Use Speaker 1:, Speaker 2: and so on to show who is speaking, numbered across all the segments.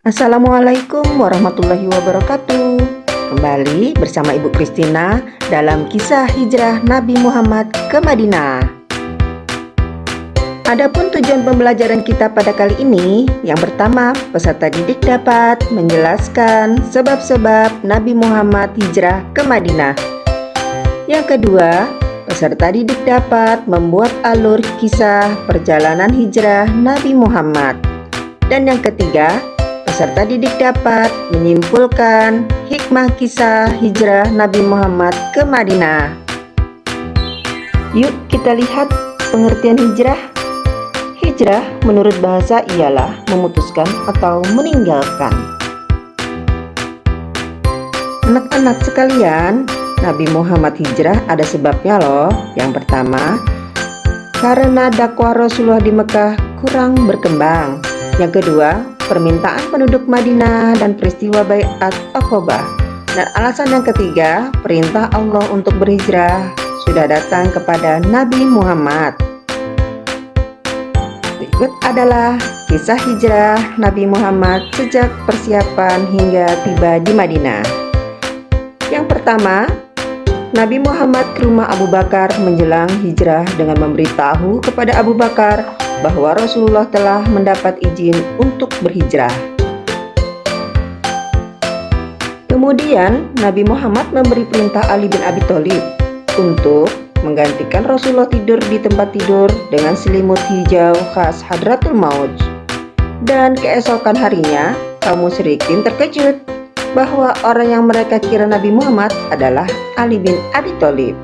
Speaker 1: Assalamualaikum warahmatullahi wabarakatuh. Kembali bersama Ibu Christina dalam kisah hijrah Nabi Muhammad ke Madinah. Adapun tujuan pembelajaran kita pada kali ini, yang pertama, peserta didik dapat menjelaskan sebab-sebab Nabi Muhammad hijrah ke Madinah. Yang kedua, peserta didik dapat membuat alur kisah perjalanan hijrah Nabi Muhammad. Dan yang ketiga, peserta didik dapat menyimpulkan hikmah kisah hijrah Nabi Muhammad ke Madinah. Yuk kita lihat pengertian hijrah. Hijrah menurut bahasa ialah memutuskan atau meninggalkan. Anak-anak sekalian, Nabi Muhammad hijrah ada sebabnya loh. Yang pertama, karena dakwah Rasulullah di Mekah kurang berkembang. Yang kedua, permintaan penduduk Madinah dan peristiwa Bai'at Aqabah. Dan alasan yang ketiga, perintah Allah untuk berhijrah sudah datang kepada Nabi Muhammad. Berikut adalah kisah hijrah Nabi Muhammad sejak persiapan hingga tiba di Madinah. Yang pertama, Nabi Muhammad ke rumah Abu Bakar menjelang hijrah dengan memberitahu kepada Abu Bakar bahwa Rasulullah telah mendapat izin untuk berhijrah. Kemudian Nabi Muhammad memberi perintah Ali bin Abi Thalib untuk menggantikan Rasulullah tidur di tempat tidur dengan selimut hijau khas Hadratul Maut. Dan keesokan harinya, kaum musyrikin terkejut bahwa orang yang mereka kira Nabi Muhammad adalah Ali bin Abi Thalib.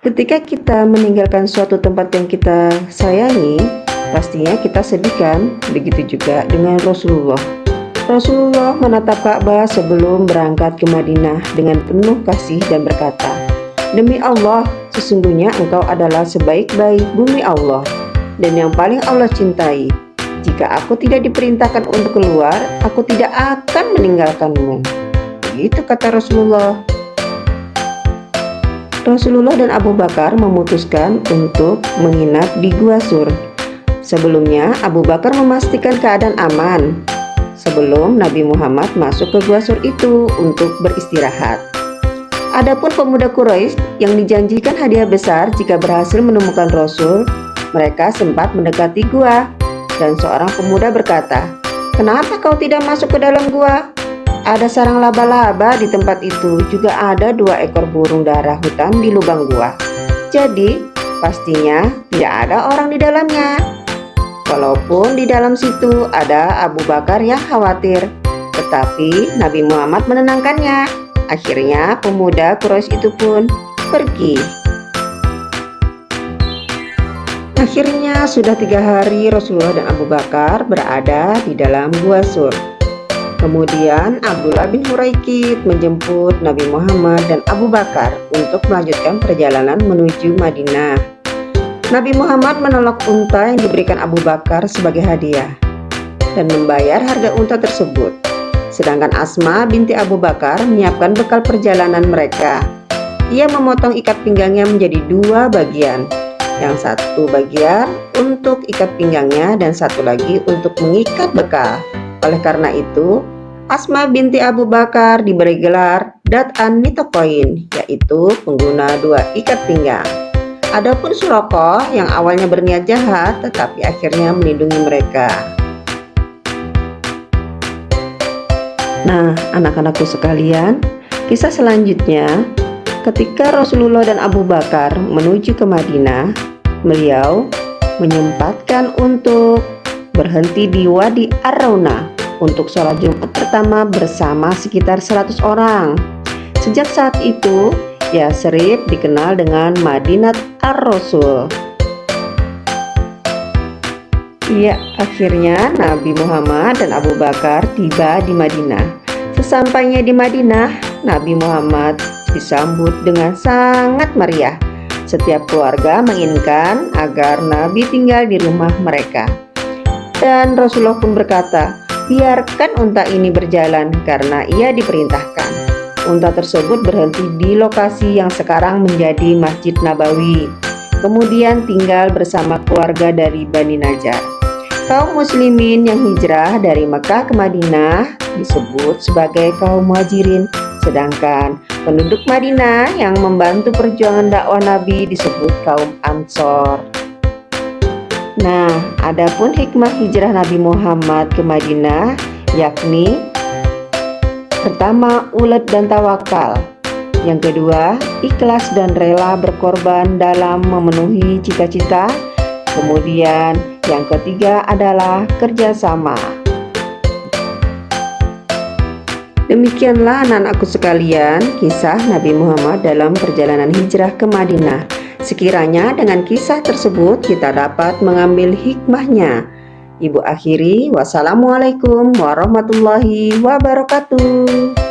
Speaker 1: Ketika kita meninggalkan suatu tempat yang kita sayangi, pastinya kita sedih kan? Begitu juga dengan Rasulullah. Rasulullah menatap Ka'bah sebelum berangkat ke Madinah dengan penuh kasih dan berkata, "Demi Allah, sesungguhnya engkau adalah sebaik-baik bumi Allah dan yang paling Allah cintai. Jika aku tidak diperintahkan untuk keluar, aku tidak akan meninggalkanmu." Begitu kata Rasulullah. Rasulullah dan Abu Bakar memutuskan untuk menginap di Gua Sur. Sebelumnya, Abu Bakar memastikan keadaan aman sebelum Nabi Muhammad masuk ke Gua Sur itu untuk beristirahat. Adapun pemuda Quraisy yang dijanjikan hadiah besar jika berhasil menemukan Rasul, mereka sempat mendekati gua dan seorang pemuda berkata, "Kenapa kau tidak masuk ke dalam gua? Ada sarang laba-laba di tempat itu, juga ada 2 ekor burung dara hutan di lubang gua. Jadi, pastinya tidak ada orang di dalamnya." Walaupun di dalam situ ada Abu Bakar yang khawatir, tetapi Nabi Muhammad menenangkannya. Akhirnya pemuda Quraisy itu pun pergi. Akhirnya sudah 3 hari Rasulullah dan Abu Bakar berada di dalam Gua Sur. Kemudian Abdullah bin Huraikid menjemput Nabi Muhammad dan Abu Bakar untuk melanjutkan perjalanan menuju Madinah. Nabi Muhammad menolak unta yang diberikan Abu Bakar sebagai hadiah dan membayar harga unta tersebut. Sedangkan Asma binti Abu Bakar menyiapkan bekal perjalanan mereka. Ia memotong ikat pinggangnya menjadi 2 bagian. Yang satu bagian untuk ikat pinggangnya dan satu lagi untuk mengikat bekal. Oleh karena itu, Asma binti Abu Bakar diberi gelar Dat'an Nitokoin, yaitu pengguna 2 ikat pinggang. Adapun Surakoh yang awalnya berniat jahat tetapi akhirnya melindungi mereka. Nah, anak-anakku sekalian, kisah selanjutnya ketika Rasulullah dan Abu Bakar menuju ke Madinah, beliau menyempatkan untuk berhenti di Wadi Ar-Raunah untuk sholat Jumat pertama bersama sekitar 100 orang. Sejak saat itu, Yasrib dikenal dengan Madinat Ar-Rasul. Ya, akhirnya Nabi Muhammad dan Abu Bakar tiba di Madinah. Sesampainya di Madinah, Nabi Muhammad disambut dengan sangat meriah. Setiap keluarga menginginkan agar Nabi tinggal di rumah mereka. Dan Rasulullah pun berkata, "Biarkan unta ini berjalan karena ia diperintahkan." Unta tersebut berhenti di lokasi yang sekarang menjadi Masjid Nabawi. Kemudian tinggal bersama keluarga dari Bani Najjar. Kaum muslimin yang hijrah dari Mekah ke Madinah disebut sebagai kaum muhajirin, sedangkan penduduk Madinah yang membantu perjuangan dakwah Nabi disebut kaum Ansor. Nah, adapun hikmah hijrah Nabi Muhammad ke Madinah yakni pertama, ulet dan tawakal. Yang kedua, ikhlas dan rela berkorban dalam memenuhi cita-cita. Kemudian yang ketiga adalah kerjasama. Demikianlah anak-anakku sekalian, kisah Nabi Muhammad dalam perjalanan hijrah ke Madinah. Sekiranya dengan kisah tersebut kita dapat mengambil hikmahnya. Ibu akhiri, wassalamualaikum warahmatullahi wabarakatuh.